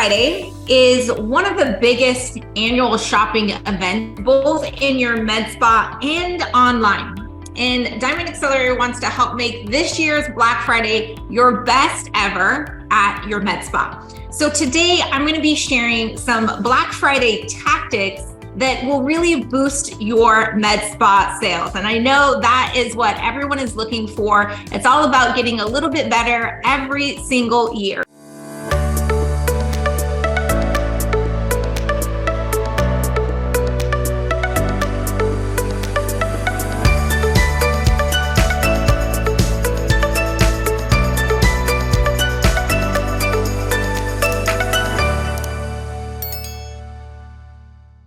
Friday is one of the biggest annual shopping events, both in your med spa and online. And Diamond Accelerator wants to help make this year's Black Friday your best ever at your med spa. So today I'm going to be sharing some Black Friday tactics that will really boost your med spa sales. And I know that is what everyone is looking for. It's all about getting a little bit better every single year.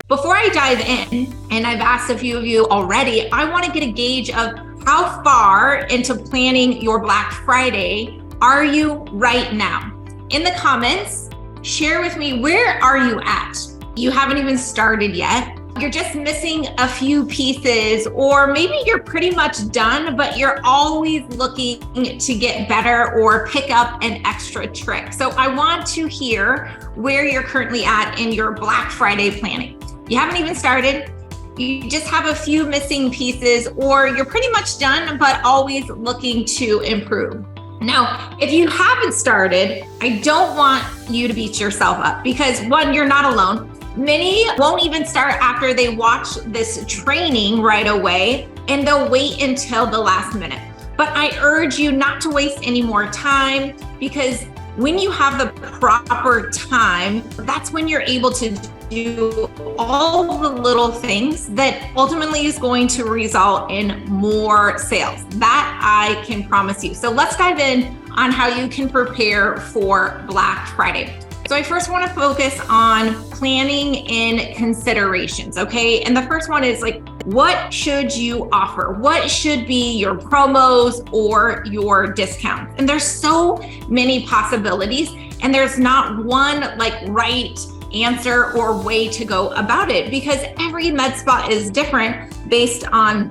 Before I dive in, and I've asked a few of you already, I want to get a gauge of how far into planning your Black Friday are you right now? In the comments, share with me, where are you at? You haven't even started yet. You're just missing a few pieces, or maybe you're pretty much done, but you're always looking to get better or pick up an extra trick. So I want to hear where you're currently at in your Black Friday planning. You haven't even started, you just have a few missing pieces, or you're pretty much done, but always looking to improve. Now, if you haven't started, I don't want you to beat yourself up because one, you're not alone. Many won't even start after they watch this training right away, and they'll wait until the last minute. But I urge you not to waste any more time, because when you have the proper time, that's when you're able to do all the little things that ultimately is going to result in more sales. That I can promise you. So let's dive in on how you can prepare for Black Friday. So I first want to focus on planning in considerations, okay? And the first one is like, what should you offer? What should be your promos or your discounts? And there's so many possibilities, and there's not one like right answer or way to go about it, because every med spa is different based on,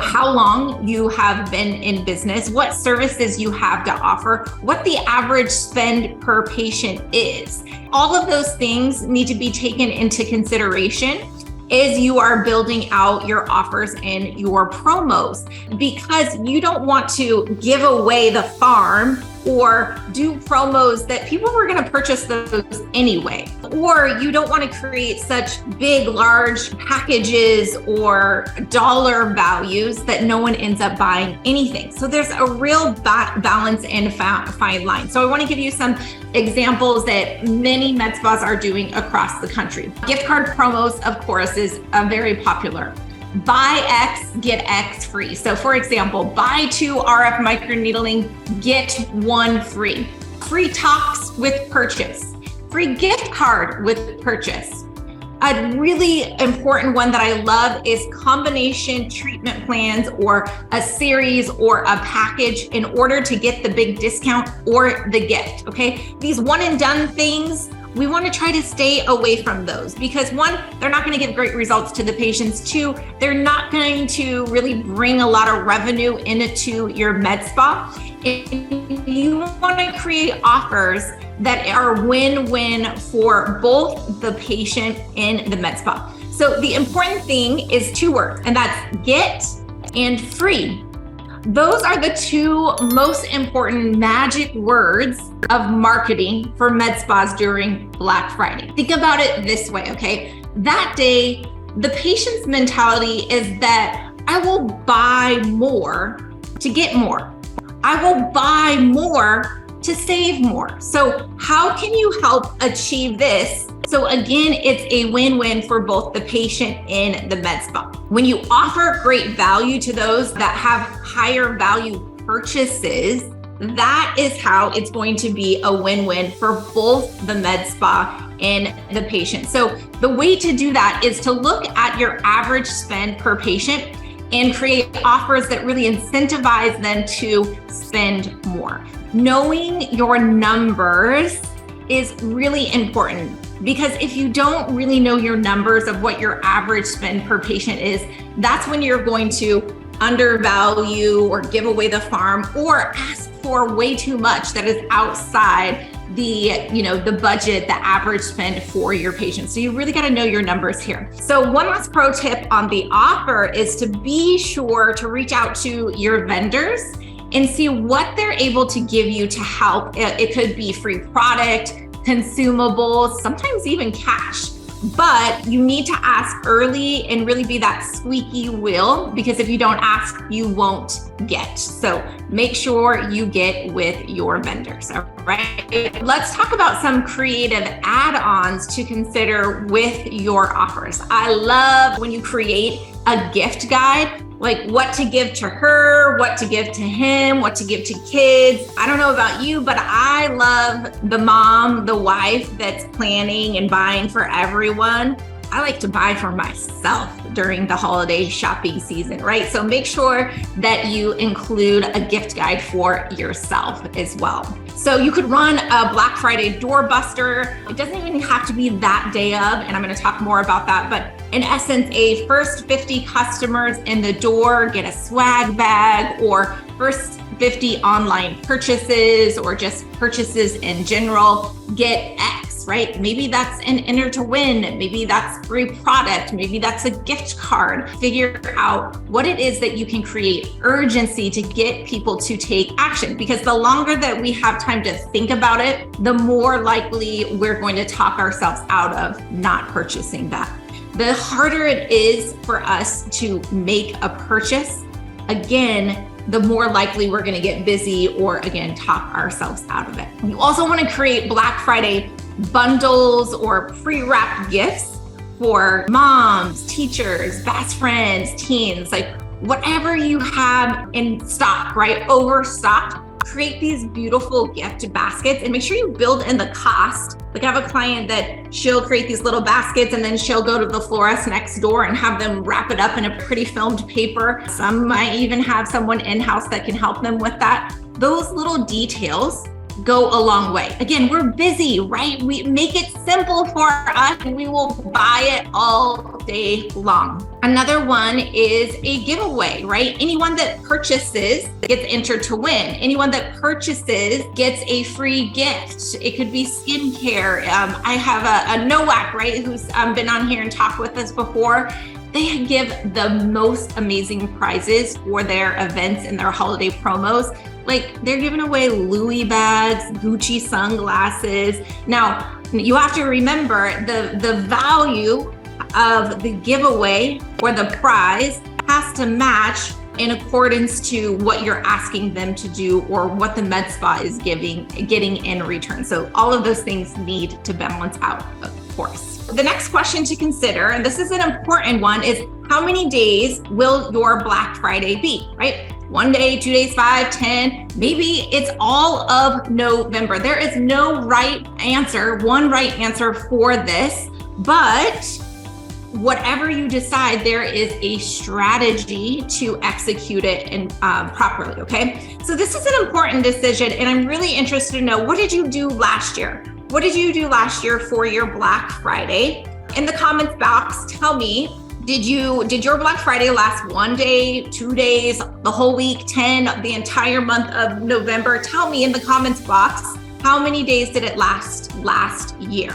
how long you have been in business, what services you have to offer, what the average spend per patient is. All of those things need to be taken into consideration as you are building out your offers and your promos, because you don't want to give away the farm or do promos that people were going to purchase those anyway. Or you don't want to create such big, large packages or dollar values that no one ends up buying anything. So there's a real balance and fine line. So I want to give you some examples that many med spas are doing across the country. Gift card promos, of course, is very popular. Buy X, get X free. So for example, buy 2 RF microneedling, get 1 free. Free tops with purchase. Free gift card with purchase. A really important one that I love is combination treatment plans, or a series or a package in order to get the big discount or the gift, okay? These one and done things, we want to try to stay away from those, because one, they're not going to give great results to the patients. 2, they're not going to really bring a lot of revenue into your med spa. And you want to create offers that are win-win for both the patient and the med spa. So the important thing is 2 words, and that's get and free. Those are the 2 most important magic words of marketing for med spas during Black Friday. Think about it this way, okay? That day, the patient's mentality is that I will buy more to get more. I will buy more to save more. So how can you help achieve this? So again, it's a win-win for both the patient and the med spa. When you offer great value to those that have higher value purchases, that is how it's going to be a win-win for both the med spa and the patient. So the way to do that is to look at your average spend per patient and create offers that really incentivize them to spend more. Knowing your numbers is really important, because if you don't really know your numbers of what your average spend per patient is, that's when you're going to undervalue or give away the farm or ask for way too much that is outside the budget, the average spend for your patients. So you really got to know your numbers here. So one last pro tip on the offer is to be sure to reach out to your vendors and see what they're able to give you to help. It could be free product, consumables, sometimes even cash. But you need to ask early and really be that squeaky wheel, because if you don't ask, you won't get. So make sure you get with your vendors, all right? Let's talk about some creative add-ons to consider with your offers. I love when you create a gift guide, like what to give to her, what to give to him, what to give to kids. I don't know about you, but I love the mom, the wife that's planning and buying for everyone. I like to buy for myself during the holiday shopping season, right? So make sure that you include a gift guide for yourself as well. So you could run a Black Friday doorbuster. It doesn't even have to be that day of, and I'm going to talk more about that, but in essence, a first 50 customers in the door get a swag bag, or first 50 online purchases, or just purchases in general get X, right? Maybe that's an enter to win. Maybe that's free product. Maybe that's a gift card. Figure out what it is that you can create urgency to get people to take action, because the longer that we have time to think about it, the more likely we're going to talk ourselves out of not purchasing that. The harder it is for us to make a purchase, again, the more likely we're going to get busy or, again, talk ourselves out of it. You also want to create Black Friday bundles or pre-wrapped gifts for moms, teachers, best friends, teens, like whatever you have in stock, right? Overstocked. Create these beautiful gift baskets and make sure you build in the cost. Like I have a client that she'll create these little baskets and then she'll go to the florist next door and have them wrap it up in a pretty filmed paper. Some might even have someone in-house that can help them with that. Those little details go a long way. Again, we're busy, right? We make it simple for us and we will buy it all day long. Another one is a giveaway, right? Anyone that purchases gets entered to win. Anyone that purchases gets a free gift. It could be skincare. I have a NOAC, right, who's been on here and talked with us before. They give the most amazing prizes for their events and their holiday promos. Like they're giving away Louis bags, Gucci sunglasses. Now, you have to remember the value of the giveaway or the prize has to match in accordance to what you're asking them to do or what the med spa is getting in return. So all of those things need to balance out, of course. The next question to consider, and this is an important one, is how many days will your Black Friday be, right? 1 day, 2 days, 5, 10, maybe it's all of November. There is no right answer, one right answer for this, but whatever you decide, there is a strategy to execute it and properly, okay? So this is an important decision, and I'm really interested to know, what did you do last year? What did you do last year for your Black Friday? In the comments box, tell me, did your Black Friday last 1 day, 2 days, the whole week, 10, the entire month of November? Tell me in the comments box, how many days did it last year?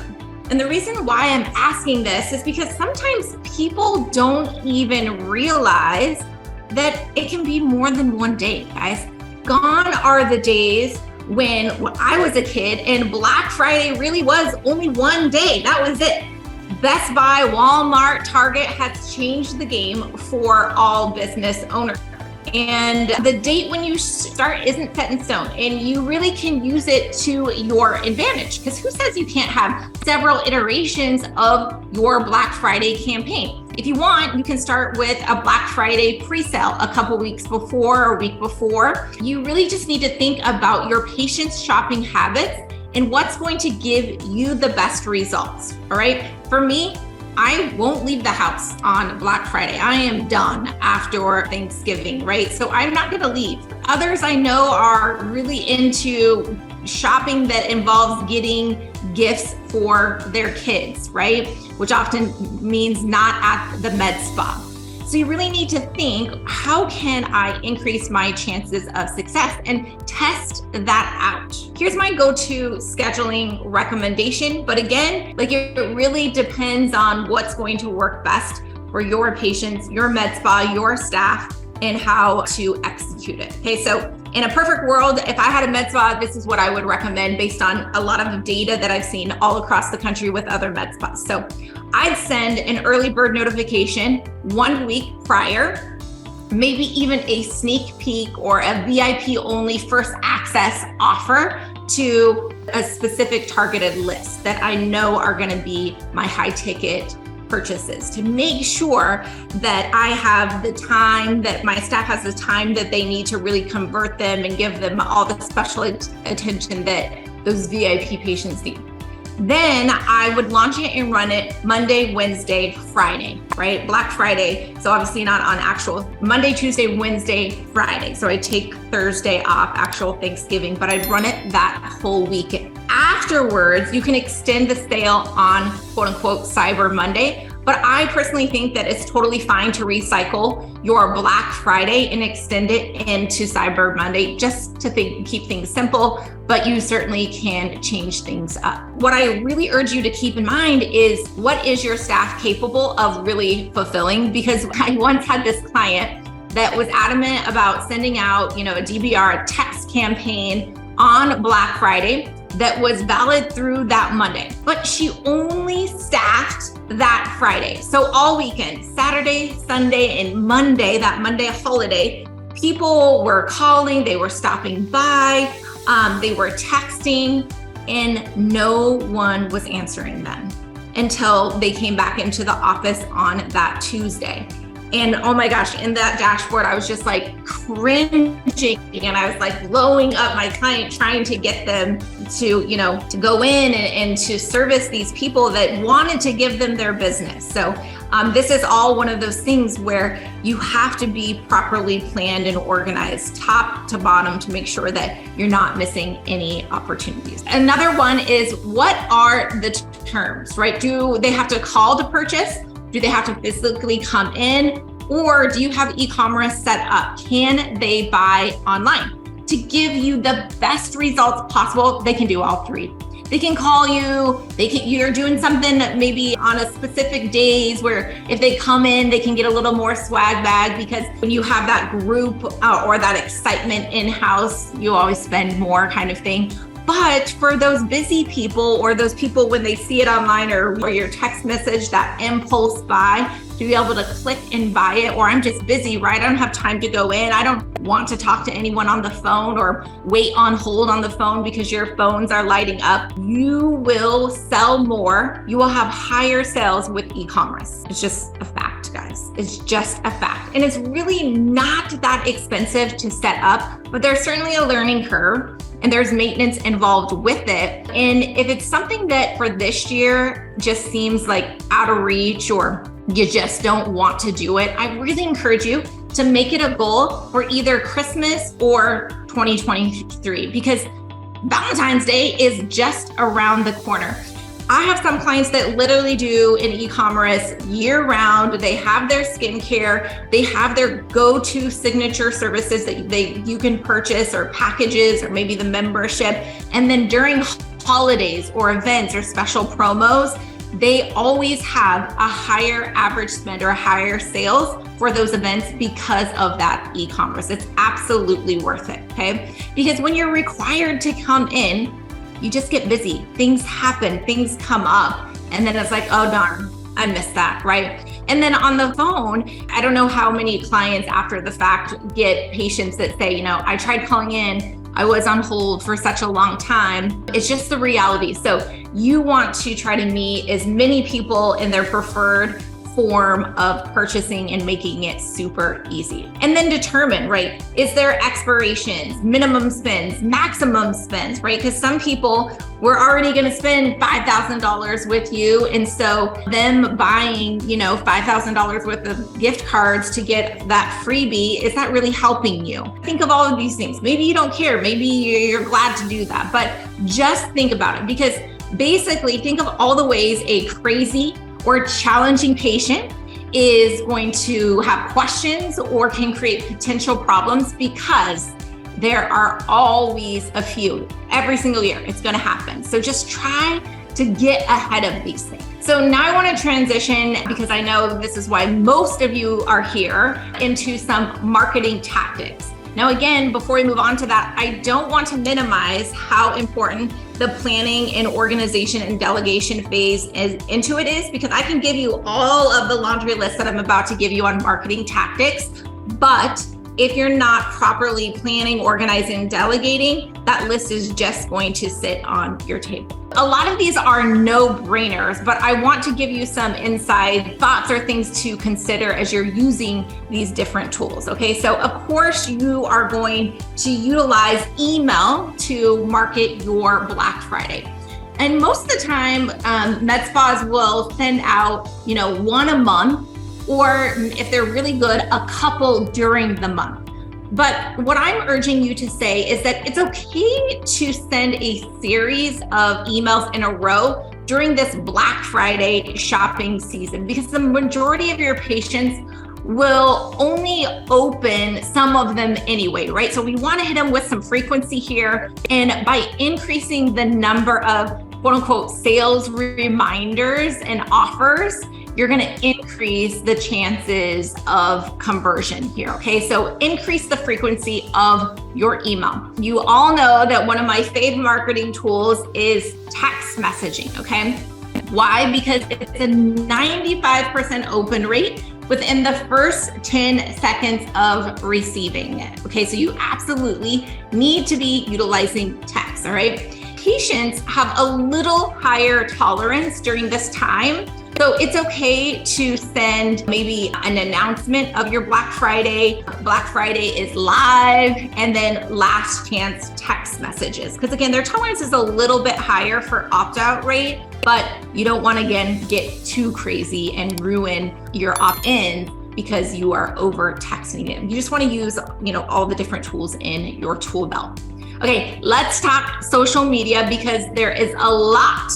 And the reason why I'm asking this is because sometimes people don't even realize that it can be more than 1 day, guys. Gone are the days when I was a kid and Black Friday really was only 1 day. That was it. Best Buy, Walmart, Target has changed the game for all business owners. And the date when you start isn't set in stone, and you really can use it to your advantage, because who says you can't have several iterations of your Black Friday campaign? If you want, you can start with a Black Friday pre-sale a couple weeks before or a week before. You really just need to think about your patients' shopping habits and what's going to give you the best results, all right? For me, I won't leave the house on Black Friday. I am done after Thanksgiving, right? So I'm not gonna leave. Others I know are really into shopping that involves getting gifts for their kids, right? Which often means not at the med spa. So you really need to think, how can I increase my chances of success, and test that out. Here's my go-to scheduling recommendation. But again, like, it really depends on what's going to work best for your patients, your med spa, your staff, and how to execute it. Okay, so in a perfect world, if I had a med spa, this is what I would recommend based on a lot of data that I've seen all across the country with other med spas. So I'd send an early bird notification 1 week prior, maybe even a sneak peek or a VIP only first access offer to a specific targeted list that I know are going to be my high ticket purchases, to make sure that I have the time, that my staff has the time that they need to really convert them and give them all the special attention that those VIP patients need. Then I would launch it and run it Monday, Wednesday, Friday, right? Black Friday. So obviously not on actual Monday, Tuesday, Wednesday, Friday. So I take Thursday off, actual Thanksgiving, but I'd run it that whole week. Afterwards, you can extend the sale on quote unquote Cyber Monday. But I personally think that it's totally fine to recycle your Black Friday and extend it into Cyber Monday, just to keep things simple, but you certainly can change things up. What I really urge you to keep in mind is, what is your staff capable of really fulfilling? Because I once had this client that was adamant about sending out, a DBR, a text campaign on Black Friday that was valid through that Monday, but she only staffed that Friday. So all weekend, Saturday, Sunday, and Monday, that Monday holiday, people were calling, they were stopping by, they were texting, and no one was answering them until they came back into the office on that Tuesday. And oh my gosh, in that dashboard, I was just like cringing, and I was like blowing up my client, trying to get them to, to go in and to service these people that wanted to give them their business. So this is all one of those things where you have to be properly planned and organized top to bottom to make sure that you're not missing any opportunities. Another one is, what are the terms, right? Do they have to call to purchase? Do they have to physically come in? Or do you have e-commerce set up? Can they buy online? To give you the best results possible, they can do all three. They can call you, you're doing something maybe on a specific days where if they come in, they can get a little more swag bag, because when you have that group or that excitement in-house, you always spend more, kind of thing. But for those busy people, or those people when they see it online or your text message, that impulse buy, to be able to click and buy it, or I'm just busy, right? I don't have time to go in. I don't want to talk to anyone on the phone or wait on hold on the phone because your phones are lighting up. You will sell more. You will have higher sales with e-commerce. It's just a fact, guys. It's just a fact. And it's really not that expensive to set up, but there's certainly a learning curve, and there's maintenance involved with it. And if it's something that for this year just seems like out of reach, or you just don't want to do it, I really encourage you to make it a goal for either Christmas or 2023, because Valentine's Day is just around the corner. I have some clients that literally do an e-commerce year round. They have their skincare, they have their go-to signature services that you can purchase, or packages, or maybe the membership. And then during holidays or events or special promos, they always have a higher average spend or higher sales for those events because of that e-commerce. It's absolutely worth it, okay? Because when you're required to come in, you just get busy. Things happen, things come up, and then it's like, oh darn, I missed that, right? And then on the phone, I don't know how many clients after the fact get patients that say, I tried calling in, I was on hold for such a long time. It's just the reality. So you want to try to meet as many people in their preferred form of purchasing and making it super easy. And then determine, right, is there expirations, minimum spends, maximum spends, right? Because some people were already going to spend $5,000 with you. And so them buying, $5,000 worth of gift cards to get that freebie, is that really helping you? Think of all of these things. Maybe you don't care. Maybe you're glad to do that, but just think about it, because basically think of all the ways a crazy or challenging patient is going to have questions or can create potential problems, because there are always a few. Every single year, it's going to happen. So just try to get ahead of these things. So now I want to transition, because I know this is why most of you are here, into some marketing tactics. Now, again, before we move on to that, I don't want to minimize how important the planning and organization and delegation phase into it is, because I can give you all of the laundry list that I'm about to give you on marketing tactics, but if you're not properly planning, organizing, and delegating, that list is just going to sit on your table. A lot of these are no-brainers, but I want to give you some inside thoughts or things to consider as you're using these different tools. Okay, so of course you are going to utilize email to market your Black Friday. And most of the time, med spas will send out, one a month, or if they're really good, a couple during the month. But what I'm urging you to say is that it's okay to send a series of emails in a row during this Black Friday shopping season, because the majority of your patients will only open some of them anyway, right? So we want to hit them with some frequency here. And by increasing the number of quote unquote sales reminders and offers, you're going to increase the chances of conversion here. Okay, so increase the frequency of your email. You all know that one of my favorite marketing tools is text messaging. Okay, why? Because it's a 95% open rate within the first 10 seconds of receiving it. Okay, so you absolutely need to be utilizing text. All right, patients have a little higher tolerance during this time. So it's okay to send maybe an announcement of your Black Friday. Black Friday is live, and then last chance text messages. Because again, their tolerance is a little bit higher for opt-out rate, but you don't want to, again, get too crazy and ruin your opt-ins because you are over texting it. You just want to use, all the different tools in your tool belt. Okay, let's talk social media, because there is a lot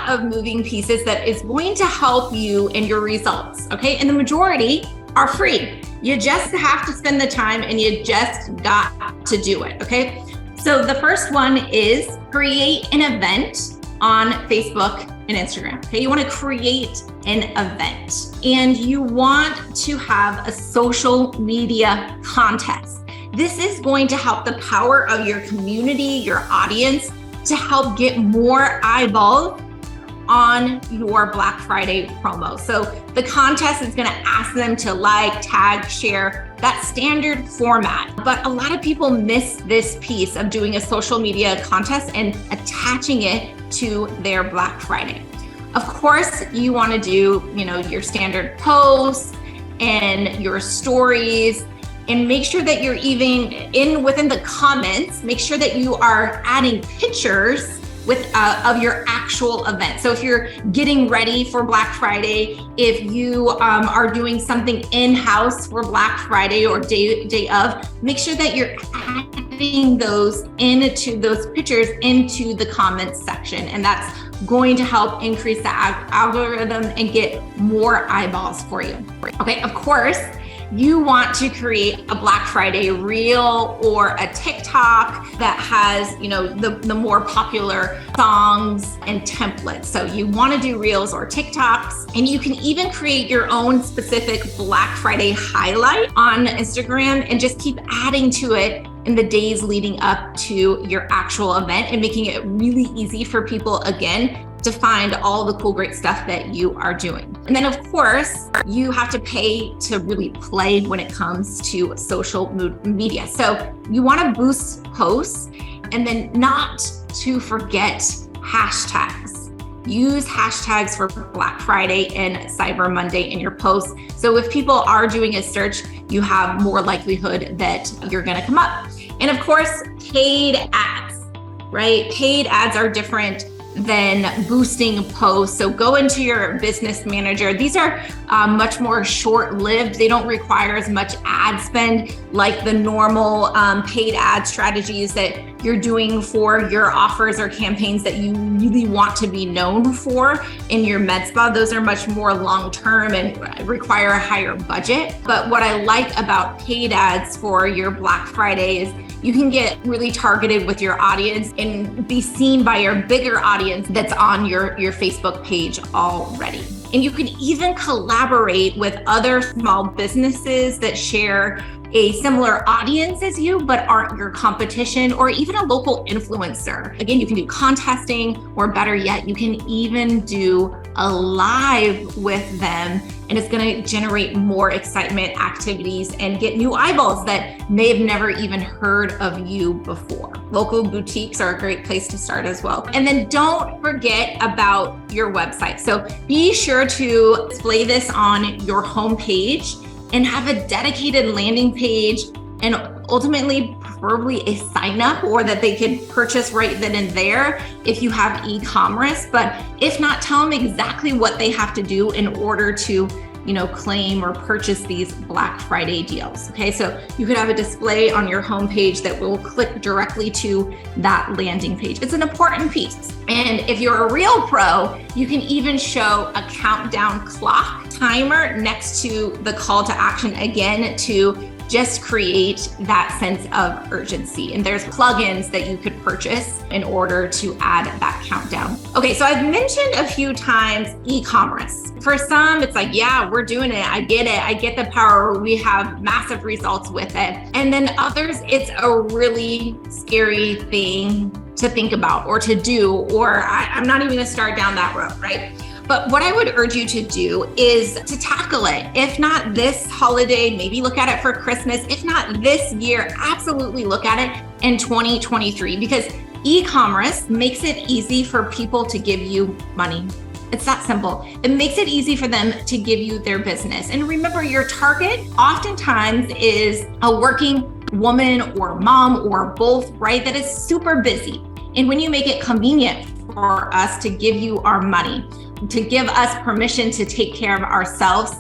of moving pieces that is going to help you in your results, okay? And the majority are free. You just have to spend the time, and you just got to do it, okay? So the first one is create an event on Facebook and Instagram, okay? You want to create an event, and you want to have a social media contest. This is going to help the power of your community, your audience, to help get more eyeballs on your Black Friday promo. So the contest is going to ask them to like, tag, share, that standard format. But a lot of people miss this piece of doing a social media contest and attaching it to their Black Friday. Of course, you want to do, your standard posts and your stories, and make sure that you're even within the comments, make sure that you are adding pictures of your actual event. So if you're getting ready for Black Friday, if you are doing something in-house for Black Friday or day of, make sure that you're adding those pictures into the comments section. And that's going to help increase the algorithm and get more eyeballs for you. Okay, of course, you want to create a Black Friday reel or a TikTok that has, the more popular songs and templates. So you want to do reels or TikToks, and you can even create your own specific Black Friday highlight on Instagram and just keep adding to it in the days leading up to your actual event, and making it really easy for people, again, to find all the cool, great stuff that you are doing. And then of course, you have to pay to really play when it comes to social media. So you want to boost posts, and then not to forget hashtags. Use hashtags for Black Friday and Cyber Monday in your posts. So if people are doing a search, you have more likelihood that you're going to come up. And of course, paid ads, right? Paid ads are different than boosting posts. So go into your business manager. These are much more short-lived. They don't require as much ad spend like the normal paid ad strategies that you're doing for your offers or campaigns that you really want to be known for in your med spa. Those are much more long-term and require a higher budget. But what I like about paid ads for your Black Friday is you can get really targeted with your audience and be seen by your bigger audience that's on your Facebook page already. And you can even collaborate with other small businesses that share a similar audience as you, but aren't your competition, or even a local influencer. Again, you can do contesting, or better yet, you can even do a live with them, and it's going to generate more excitement, activities, and get new eyeballs that may have never even heard of you before. Local boutiques are a great place to start as well. And then don't forget about your website. So be sure to display this on your homepage and have a dedicated landing page, and ultimately preferably a sign up, or that they could purchase right then and there if you have e-commerce. But if not, tell them exactly what they have to do in order to claim or purchase these Black Friday deals. Okay, so you could have a display on your homepage that will click directly to that landing page. It's an important piece. And if you're a real pro, you can even show a countdown clock timer next to the call to action, again, to just create that sense of urgency. And there's plugins that you could purchase in order to add that countdown. Okay, so I've mentioned a few times e-commerce. For some, it's like, yeah, we're doing it. I get it. I get the power. We have massive results with it. And then others, it's a really scary thing to think about or to do, or I'm not even gonna start down that road, right? But what I would urge you to do is to tackle it. If not this holiday, maybe look at it for Christmas. If not this year, absolutely look at it in 2023, because e-commerce makes it easy for people to give you money. It's that simple. It makes it easy for them to give you their business. And remember, your target oftentimes is a working woman or mom or both, right? That is super busy. And when you make it convenient for us to give you our money, to give us permission to take care of ourselves,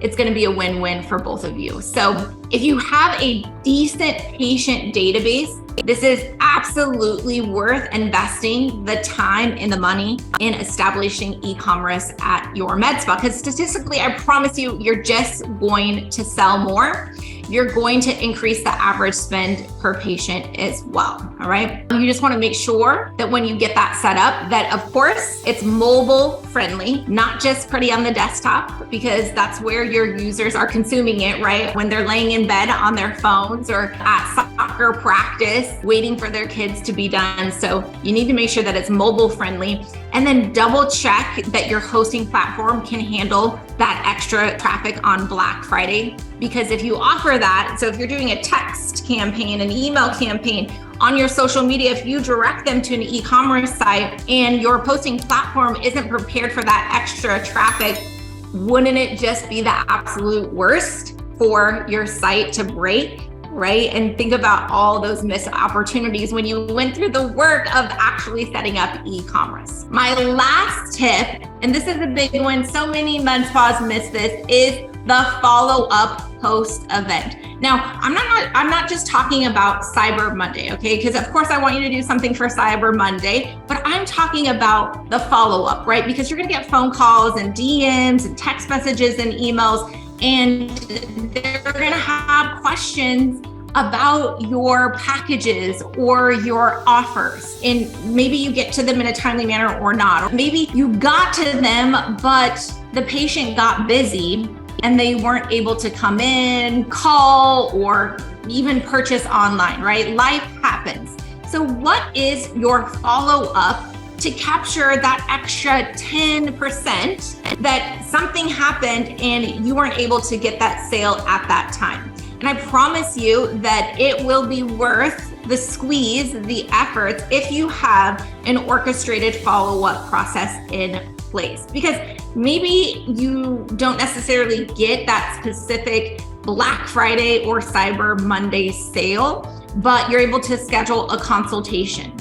it's going to be a win-win for both of you. So if you have a decent patient database, this is absolutely worth investing the time and the money in establishing e-commerce at your med spa. Because statistically, I promise you, you're just going to sell more. You're going to increase the average spend per patient as well, all right? You just wanna make sure that when you get that set up, that of course, it's mobile friendly, not just pretty on the desktop, because that's where your users are consuming it, right? When they're laying in bed on their phones or at soccer practice, waiting for their kids to be done. So you need to make sure that it's mobile friendly, and then double check that your hosting platform can handle that extra traffic on Black Friday. Because if you offer that, so if you're doing a text campaign, an email campaign on your social media, if you direct them to an e-commerce site and your posting platform isn't prepared for that extra traffic, wouldn't it just be the absolute worst for your site to break? Right? And think about all those missed opportunities when you went through the work of actually setting up e-commerce. My last tip, and this is a big one, so many med spas miss this, is the follow-up post-event. Now, I'm not just talking about Cyber Monday, okay? Because of course I want you to do something for Cyber Monday, but I'm talking about the follow-up, right? Because you're gonna get phone calls and DMs and text messages and emails, and they're gonna have questions about your packages or your offers. And maybe you get to them in a timely manner or not. Or maybe you got to them, but the patient got busy and they weren't able to come in, call, or even purchase online, right? Life happens. So what is your follow-up to capture that extra 10% that something happened and you weren't able to get that sale at that time? And I promise you that it will be worth the squeeze, the efforts, if you have an orchestrated follow-up process in place. Because maybe you don't necessarily get that specific Black Friday or Cyber Monday sale, but you're able to schedule a consultation.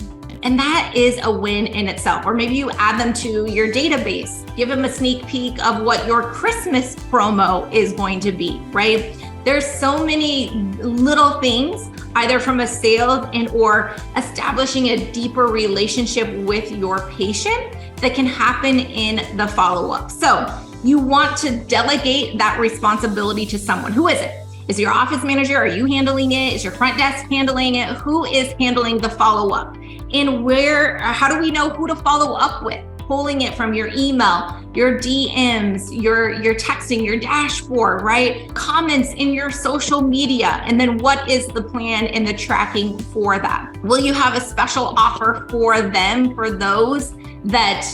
And that is a win in itself. Or maybe you add them to your database, give them a sneak peek of what your Christmas promo is going to be, right? There's so many little things, either from a sales and or establishing a deeper relationship with your patient that can happen in the follow-up. So you want to delegate that responsibility to someone. Who is it? Is it your office manager? Are you handling it? Is your front desk handling it? Who is handling the follow-up? And how do we know who to follow up with? Pulling it from your email, your DMs, your texting, your dashboard, right? Comments in your social media. And then what is the plan and the tracking for that? Will you have a special offer for them, for those that,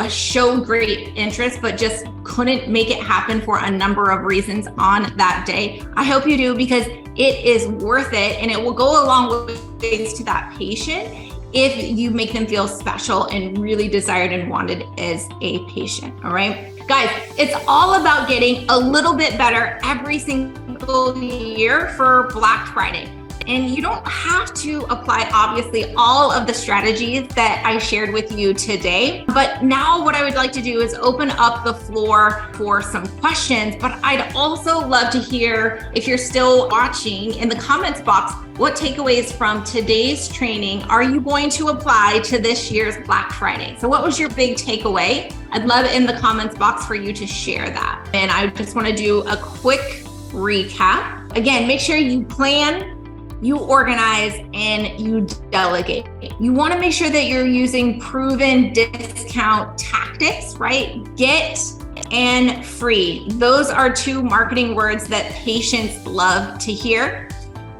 showed great interest, but just couldn't make it happen for a number of reasons on that day? I hope you do, because it is worth it and it will go a long ways to that patient if you make them feel special and really desired and wanted as a patient, all right? Guys, it's all about getting a little bit better every single year for Black Friday. And you don't have to apply, obviously, all of the strategies that I shared with you today. But now what I would like to do is open up the floor for some questions. But I'd also love to hear, if you're still watching, in the comments box, what takeaways from today's training are you going to apply to this year's Black Friday? So what was your big takeaway? I'd love it in the comments box for you to share that. And I just want to do a quick recap. Again, make sure you plan, you organize, and you delegate. You want to make sure that you're using proven discount tactics, right? Get and free. Those are two marketing words that patients love to hear.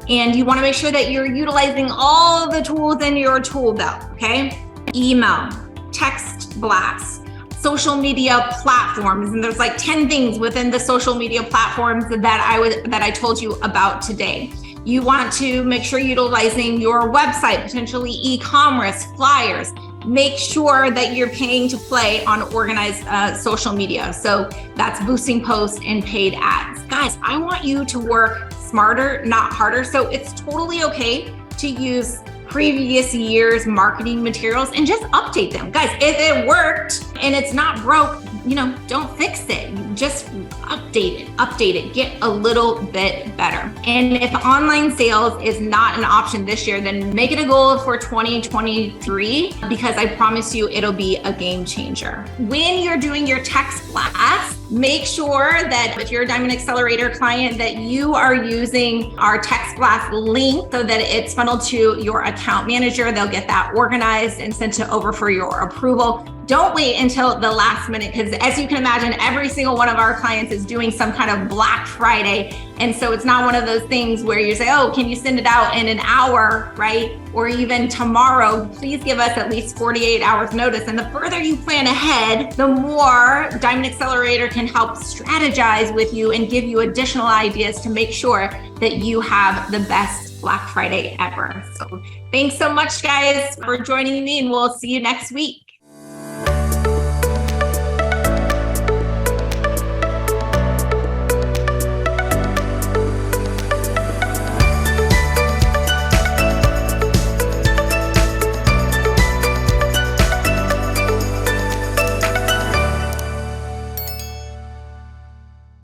And you want to make sure that you're utilizing all the tools in your tool belt, okay? Email, text blast, social media platforms. And there's like 10 things within the social media platforms that I told you about today. You want to make sure utilizing your website, potentially e-commerce, flyers. Make sure that you're paying to play on organized social media. So that's boosting posts and paid ads. Guys, I want you to work smarter, not harder. So it's totally okay to use previous year's marketing materials and just update them. Guys, if it worked and it's not broke, don't fix it. Just update it, get a little bit better. And if online sales is not an option this year, then make it a goal for 2023, because I promise you it'll be a game changer. When you're doing your text blast, make sure that if you're a Diamond Accelerator client, that you are using our text blast link so that it's funneled to your account manager. They'll get that organized and sent over for your approval. Don't wait until the last minute, because as you can imagine, every single one of our clients is doing some kind of Black Friday. And so it's not one of those things where you say, oh, can you send it out in an hour, right? Or even tomorrow. Please give us at least 48 hours notice. And the further you plan ahead, the more Diamond Accelerator can help strategize with you and give you additional ideas to make sure that you have the best Black Friday ever. So thanks so much, guys, for joining me, and we'll see you next week.